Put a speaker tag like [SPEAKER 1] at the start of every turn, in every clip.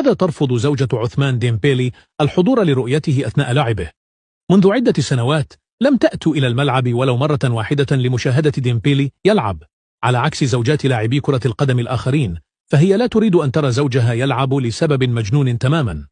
[SPEAKER 1] لماذا ترفض زوجة عثمان ديمبيلي الحضور لرؤيته أثناء لعبه؟ منذ عدة سنوات لم تأتوا إلى الملعب ولو مرة واحدة لمشاهدة ديمبيلي يلعب، على عكس زوجات لاعبي كرة القدم الآخرين، فهي لا تريد أن ترى زوجها يلعب لسبب مجنون تماما.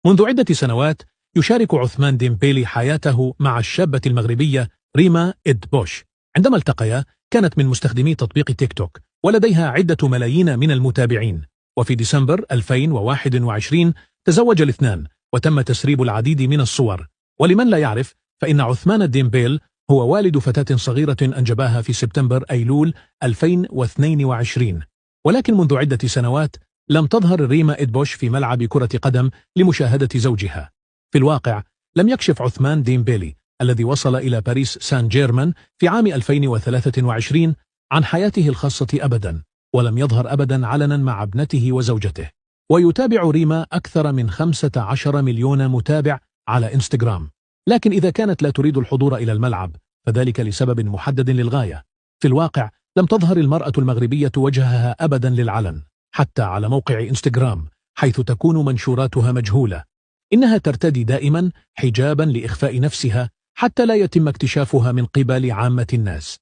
[SPEAKER 1] منذ عدة سنوات يشارك عثمان ديمبيلي حياته مع الشابة المغربية ريما إدبوش. عندما التقيا كانت من مستخدمي تطبيق تيك توك، ولديها عدة ملايين من المتابعين. وفي ديسمبر 2021 تزوج الاثنان، وتم تسريب العديد من الصور. ولمن لا يعرف، فإن عثمان ديمبيل هو والد فتاة صغيرة أنجباها في سبتمبر أيلول 2022. ولكن منذ عدة سنوات لم تظهر ريما إدبوش في ملعب كرة قدم لمشاهدة زوجها. في الواقع لم يكشف عثمان ديمبيلي الذي وصل إلى باريس سان جيرمان في عام 2023 عن حياته الخاصة أبدا، ولم يظهر أبدا علنا مع ابنته وزوجته. ويتابع ريما أكثر من 15 مليون متابع على إنستغرام. لكن إذا كانت لا تريد الحضور إلى الملعب فذلك لسبب محدد للغاية. في الواقع لم تظهر المرأة المغربية وجهها أبدا للعلن، حتى على موقع إنستغرام، حيث تكون منشوراتها مجهولة. إنها ترتدي دائما حجابا لإخفاء نفسها حتى لا يتم اكتشافها من قبل عامة الناس.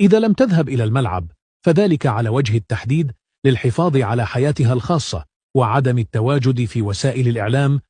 [SPEAKER 1] إذا لم تذهب إلى الملعب فذلك على وجه التحديد للحفاظ على حياتها الخاصة وعدم التواجد في وسائل الإعلام